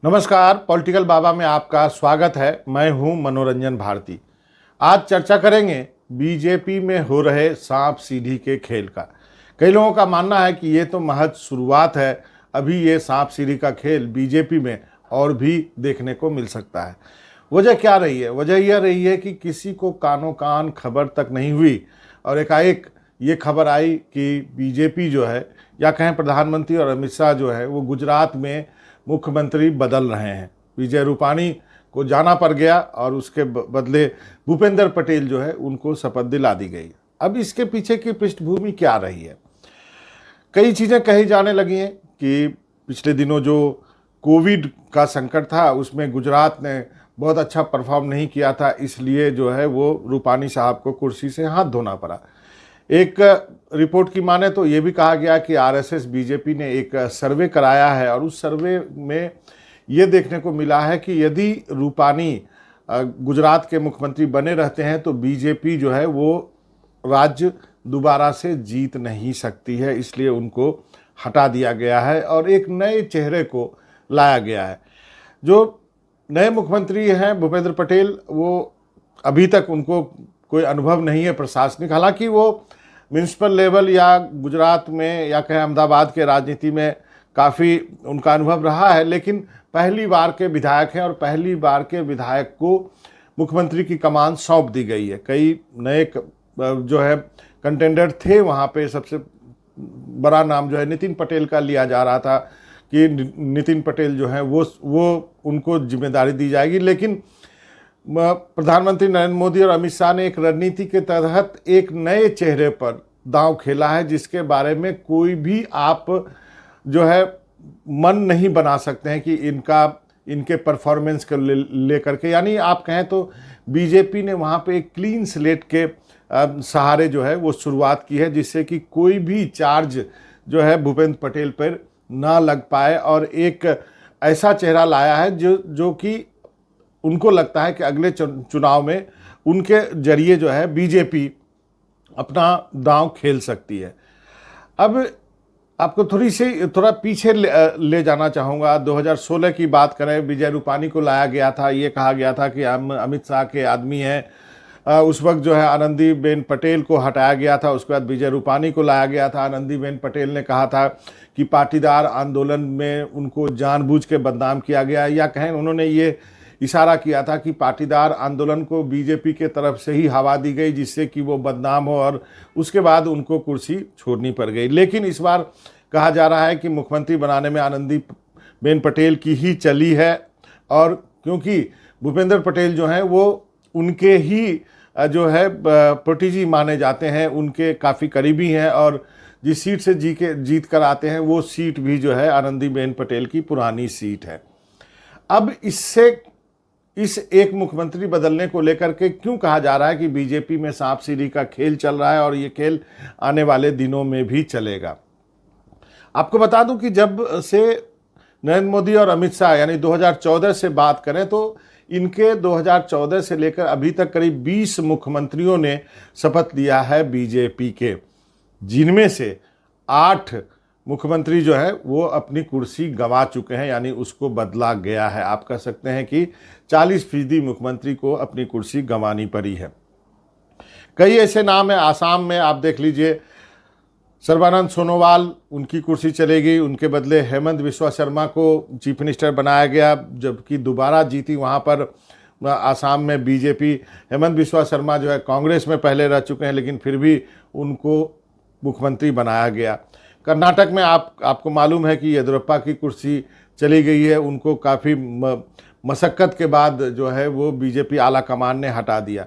नमस्कार, पॉलिटिकल बाबा में आपका स्वागत है। मैं हूं मनोरंजन भारती। आज चर्चा करेंगे बीजेपी में हो रहे सांप सीढ़ी के खेल का। कई लोगों का मानना है कि ये तो महज शुरुआत है, अभी ये सांप सीढ़ी का खेल बीजेपी में और भी देखने को मिल सकता है। वजह क्या रही है? वजह यह रही है कि किसी को कानों कान खबर तक नहीं हुई और एकाएक ये खबर आई कि बीजेपी जो है, या कहें प्रधानमंत्री और अमित शाह जो है, वो गुजरात में मुख्यमंत्री बदल रहे हैं। विजय रूपाणी को जाना पड़ गया और उसके बदले भूपेंद्र पटेल जो है उनको शपथ दिला दी गई। अब इसके पीछे की पृष्ठभूमि क्या रही है? कई चीज़ें कही जाने लगी हैं कि पिछले दिनों जो कोविड का संकट था उसमें गुजरात ने बहुत अच्छा परफॉर्म नहीं किया था, इसलिए जो है वो रूपाणी साहब को कुर्सी से हाथ धोना पड़ा। एक रिपोर्ट की माने तो ये भी कहा गया कि आरएसएस बीजेपी ने एक सर्वे कराया है और उस सर्वे में ये देखने को मिला है कि यदि रूपाणी गुजरात के मुख्यमंत्री बने रहते हैं तो बीजेपी जो है वो राज्य दोबारा से जीत नहीं सकती है, इसलिए उनको हटा दिया गया है और एक नए चेहरे को लाया गया है। जो नए मुख्यमंत्री हैं भूपेंद्र पटेल, वो अभी तक उनको कोई अनुभव नहीं है प्रशासनिक। हालांकि वो म्यूनसिपल लेवल या गुजरात में या कहें अहमदाबाद के राजनीति में काफ़ी उनका अनुभव रहा है, लेकिन पहली बार के विधायक हैं और पहली बार के विधायक को मुख्यमंत्री की कमान सौंप दी गई है। कई नए जो है कंटेंडर थे वहाँ पे। सबसे बड़ा नाम जो है नितिन पटेल का लिया जा रहा था कि नितिन पटेल जो है वो उनको जिम्मेदारी दी जाएगी, लेकिन प्रधानमंत्री नरेंद्र मोदी और अमित शाह ने एक रणनीति के तहत एक नए चेहरे पर दांव खेला है, जिसके बारे में कोई भी आप जो है मन नहीं बना सकते हैं कि इनके परफॉर्मेंस को लेकर के, यानी आप कहें तो बीजेपी ने वहाँ पे एक क्लीन स्लेट के सहारे जो है वो शुरुआत की है, जिससे कि कोई भी चार्ज जो है भूपेंद्र पटेल पर ना लग पाए और एक ऐसा चेहरा लाया है जो कि उनको लगता है कि अगले चुनाव में उनके जरिए जो है बीजेपी अपना दांव खेल सकती है। अब आपको थोड़ा पीछे ले जाना चाहूँगा। 2016 की बात करें, विजय रूपाणी को लाया गया था। ये कहा गया था कि हम अमित शाह के आदमी हैं। उस वक्त जो है आनंदीबेन पटेल को हटाया गया था, उसके बाद विजय रूपाणी को लाया गया था। आनंदीबेन पटेल ने कहा था कि पाटीदार आंदोलन में उनको जानबूझ के बदनाम किया गया, या कहें उन्होंने ये इशारा किया था कि पाटीदार आंदोलन को बीजेपी के तरफ से ही हवा दी गई जिससे कि वो बदनाम हो, और उसके बाद उनको कुर्सी छोड़नी पड़ गई। लेकिन इस बार कहा जा रहा है कि मुख्यमंत्री बनाने में आनंदीबेन पटेल की ही चली है, और क्योंकि भूपेंद्र पटेल जो हैं वो उनके ही जो है प्रोटीजी माने जाते हैं, उनके काफ़ी करीबी हैं, और जिस सीट से जीत कर आते हैं वो सीट भी जो है आनंदीबेन पटेल की पुरानी सीट है। अब इस एक मुख्यमंत्री बदलने को लेकर के क्यों कहा जा रहा है कि बीजेपी में सांप सीढ़ी का खेल चल रहा है और ये खेल आने वाले दिनों में भी चलेगा? आपको बता दूं कि जब से नरेंद्र मोदी और अमित शाह यानी 2014 से बात करें तो इनके 2014 से लेकर अभी तक करीब 20 मुख्यमंत्रियों ने शपथ लिया है बीजेपी के, जिनमें से 8 मुख्यमंत्री जो है वो अपनी कुर्सी गंवा चुके हैं, यानी उसको बदला गया है। आप कह सकते हैं कि 40% मुख्यमंत्री को अपनी कुर्सी गंवानी पड़ी है। कई ऐसे नाम हैं। आसाम में आप देख लीजिए, सर्बानंद सोनोवाल, उनकी कुर्सी चलेगी, उनके बदले हेमंत बिस्वा शर्मा को चीफ मिनिस्टर बनाया गया, जबकि दोबारा जीती वहाँ पर आसाम में बीजेपी। हेमंत बिस्वा शर्मा जो है कांग्रेस में पहले रह चुके हैं, लेकिन फिर भी उनको मुख्यमंत्री बनाया गया। कर्नाटक में आपको मालूम है कि येदियुरप्पा की कुर्सी चली गई है, उनको काफ़ी मशक्क़त के बाद जो है वो बीजेपी आला कमान ने हटा दिया।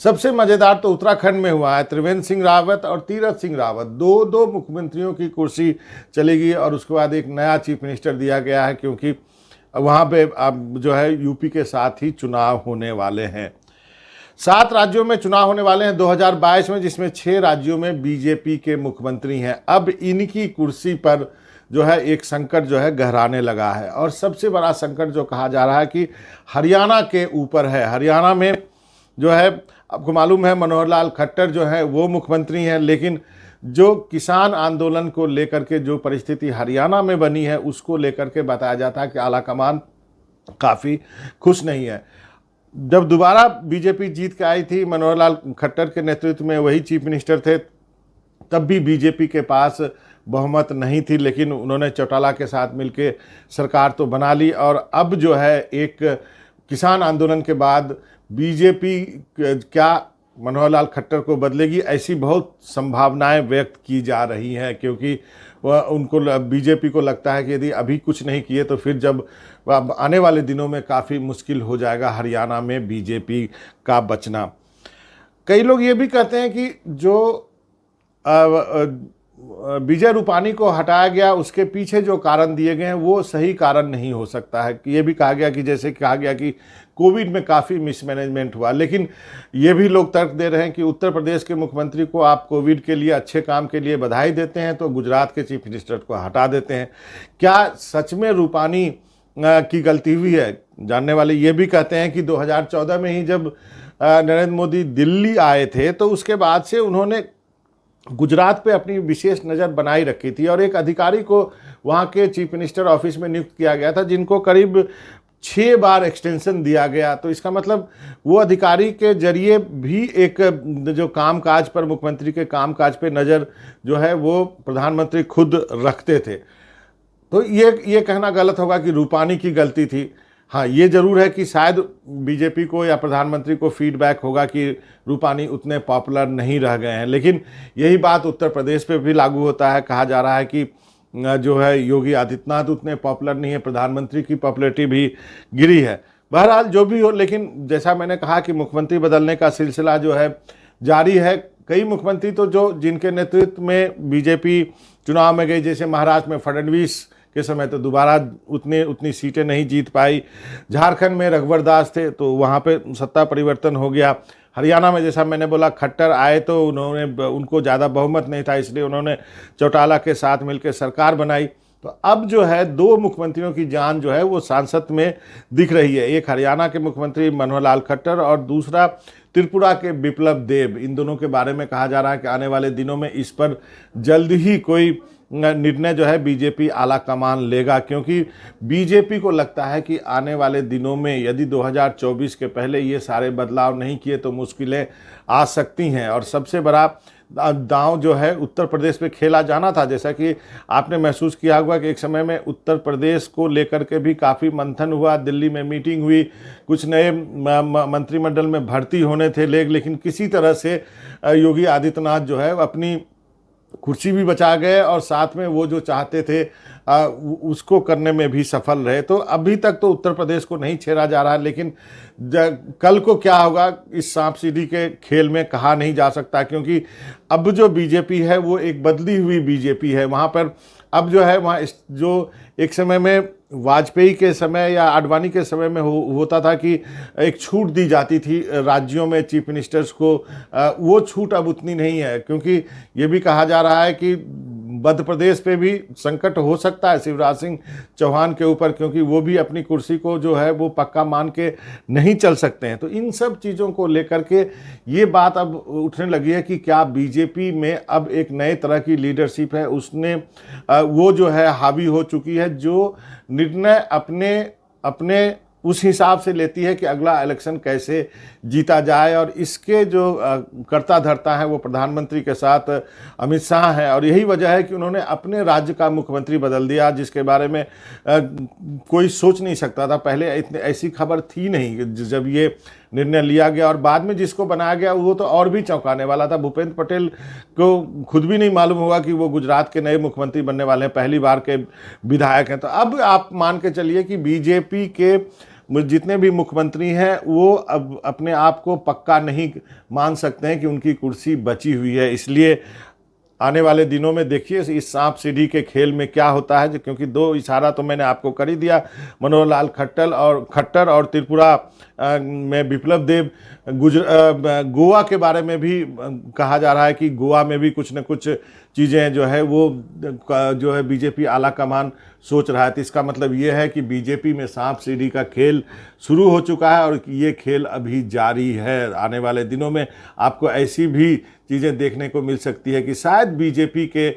सबसे मज़ेदार तो उत्तराखंड में हुआ है। त्रिवेंद्र सिंह रावत और तीरथ सिंह रावत दो मुख्यमंत्रियों की कुर्सी चलेगी और उसके बाद एक नया चीफ मिनिस्टर दिया गया है, क्योंकि वहाँ पे अब जो है यूपी के साथ ही चुनाव होने वाले हैं। 7 राज्यों में चुनाव होने वाले हैं 2022 में, जिसमें 6 राज्यों में बीजेपी के मुख्यमंत्री हैं। अब इनकी कुर्सी पर जो है एक संकट जो है गहराने लगा है, और सबसे बड़ा संकट जो कहा जा रहा है कि हरियाणा के ऊपर है। हरियाणा में जो है आपको मालूम है मनोहर लाल खट्टर जो है वो मुख्यमंत्री हैं, लेकिन जो किसान आंदोलन को लेकर के जो परिस्थिति हरियाणा में बनी है उसको लेकर के बताया जाता है कि आलाकमान काफ़ी खुश नहीं है। जब दोबारा बीजेपी जीत के आई थी, मनोहर लाल खट्टर के नेतृत्व में वही चीफ मिनिस्टर थे, तब भी बीजेपी के पास बहुमत नहीं थी, लेकिन उन्होंने चौटाला के साथ मिलकर सरकार तो बना ली। और अब जो है एक किसान आंदोलन के बाद बीजेपी क्या मनोहर लाल खट्टर को बदलेगी, ऐसी बहुत संभावनाएं व्यक्त की जा रही हैं, क्योंकि वह उनको बीजेपी को लगता है कि यदि अभी कुछ नहीं किए तो फिर जब आने वाले दिनों में काफ़ी मुश्किल हो जाएगा हरियाणा में बीजेपी का बचना। कई लोग ये भी कहते हैं कि जो विजय रूपानी को हटाया गया उसके पीछे जो कारण दिए गए हैं वो सही कारण नहीं हो सकता है। ये भी कहा गया कि जैसे कहा गया कि कोविड में काफ़ी मिसमैनेजमेंट हुआ, लेकिन ये भी लोग तर्क दे रहे हैं कि उत्तर प्रदेश के मुख्यमंत्री को आप कोविड के लिए अच्छे काम के लिए बधाई देते हैं तो गुजरात के चीफ मिनिस्टर को हटा देते हैं। क्या सच में रूपानी की गलती हुई है? जानने वाले ये भी कहते हैं कि 2014 में ही जब नरेंद्र मोदी दिल्ली आए थे तो उसके बाद से उन्होंने गुजरात पे अपनी विशेष नज़र बनाई रखी थी और एक अधिकारी को वहाँ के चीफ मिनिस्टर ऑफिस में नियुक्त किया गया था जिनको करीब 6 बार एक्सटेंशन दिया गया। तो इसका मतलब वो अधिकारी के जरिए भी एक जो कामकाज पर, मुख्यमंत्री के कामकाज पे नज़र जो है वो प्रधानमंत्री खुद रखते थे। तो ये कहना गलत होगा कि रूपानी की गलती थी। हाँ, ये ज़रूर है कि शायद बीजेपी को या प्रधानमंत्री को फीडबैक होगा कि रूपानी उतने पॉपुलर नहीं रह गए हैं, लेकिन यही बात उत्तर प्रदेश पे भी लागू होता है। कहा जा रहा है कि जो है योगी आदित्यनाथ उतने पॉपुलर नहीं है, प्रधानमंत्री की पॉपुलरिटी भी गिरी है। बहरहाल जो भी हो, लेकिन जैसा मैंने कहा कि मुख्यमंत्री बदलने का सिलसिला जो है जारी है। कई मुख्यमंत्री तो जो जिनके नेतृत्व में बीजेपी चुनाव में गई, जैसे महाराष्ट्र में फडणवीस के समय तो दोबारा उतनी सीटें नहीं जीत पाई। झारखंड में रघुवर दास थे तो वहाँ पे सत्ता परिवर्तन हो गया। हरियाणा में जैसा मैंने बोला खट्टर आए तो उनको ज़्यादा बहुमत नहीं था, इसलिए उन्होंने चौटाला के साथ मिलकर सरकार बनाई। तो अब जो है 2 मुख्यमंत्रियों की जान जो है वो सांसद में दिख रही है। एक हरियाणा के मुख्यमंत्री मनोहर लाल खट्टर और दूसरा त्रिपुरा के बिप्लब देब। इन दोनों के बारे में कहा जा रहा है कि आने वाले दिनों में इस पर जल्द ही कोई निर्णय जो है बीजेपी आला कमान लेगा, क्योंकि बीजेपी को लगता है कि आने वाले दिनों में यदि 2024 के पहले ये सारे बदलाव नहीं किए तो मुश्किलें आ सकती हैं। और सबसे बड़ा दांव जो है उत्तर प्रदेश पे खेला जाना था। जैसा कि आपने महसूस किया होगा कि एक समय में उत्तर प्रदेश को लेकर के भी काफ़ी मंथन हुआ, दिल्ली में मीटिंग हुई, कुछ नए मंत्रिमंडल में भर्ती होने थे, लेकिन किसी तरह से योगी आदित्यनाथ जो है अपनी कुर्सी भी बचा गए और साथ में वो जो चाहते थे उसको करने में भी सफल रहे। तो अभी तक तो उत्तर प्रदेश को नहीं छेड़ा जा रहा है, लेकिन कल को क्या होगा इस सांप सीढ़ी के खेल में कहा नहीं जा सकता, क्योंकि अब जो बीजेपी है वो एक बदली हुई बीजेपी है। वहाँ पर अब जो है वहाँ जो एक समय में वाजपेयी के समय या आडवाणी के समय में होता था कि एक छूट दी जाती थी राज्यों में चीफ मिनिस्टर्स को, वो छूट अब उतनी नहीं है, क्योंकि ये भी कहा जा रहा है कि मध्य प्रदेश पे भी संकट हो सकता है शिवराज सिंह चौहान के ऊपर, क्योंकि वो भी अपनी कुर्सी को जो है वो पक्का मान के नहीं चल सकते हैं। तो इन सब चीज़ों को लेकर के ये बात अब उठने लगी है कि क्या बीजेपी में अब एक नए तरह की लीडरशिप है, उसने वो जो है हावी हो चुकी है, जो निर्णय अपने उस हिसाब से लेती है कि अगला इलेक्शन कैसे जीता जाए। और इसके जो कर्ता धर्ता है वो प्रधानमंत्री के साथ अमित शाह हैं, और यही वजह है कि उन्होंने अपने राज्य का मुख्यमंत्री बदल दिया, जिसके बारे में कोई सोच नहीं सकता था। पहले इतनी ऐसी खबर थी नहीं जब ये निर्णय लिया गया, और बाद में जिसको बनाया गया वो तो और भी चौंकाने वाला था। भूपेंद्र पटेल को खुद भी नहीं मालूम होगा कि वो गुजरात के नए मुख्यमंत्री बनने वाले हैं, पहली बार के विधायक हैं। तो अब आप मान के चलिए कि बीजेपी के जितने भी मुख्यमंत्री हैं वो अब अपने आप को पक्का नहीं मान सकते हैं कि उनकी कुर्सी बची हुई है। इसलिए आने वाले दिनों में देखिए इस सांप सीढ़ी के खेल में क्या होता है, क्योंकि 2 इशारा तो मैंने आपको कर ही दिया, मनोहर लाल खट्टर और त्रिपुरा में बिप्लब देब। गोवा के बारे में भी कहा जा रहा है कि गोवा में भी कुछ न कुछ चीज़ें जो है वो जो है बीजेपी आला कमान सोच रहा है। तो इसका मतलब ये है कि बीजेपी में सांप सीढ़ी का खेल शुरू हो चुका है और ये खेल अभी जारी है। आने वाले दिनों में आपको ऐसी भी चीज़ें देखने को मिल सकती है कि शायद बीजेपी के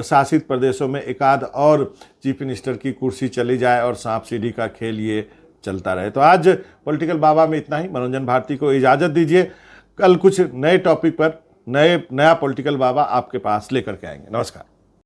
शासित प्रदेशों में एकाध और चीफ मिनिस्टर की कुर्सी चली जाए और सांप सीढ़ी का खेल ये चलता रहे। तो आज पॉलिटिकल बाबा में इतना ही। मनोरंजन भारती को इजाज़त दीजिए। कल कुछ नए टॉपिक पर नया पॉलिटिकल बाबा आपके पास लेकर के आएंगे। नमस्कार।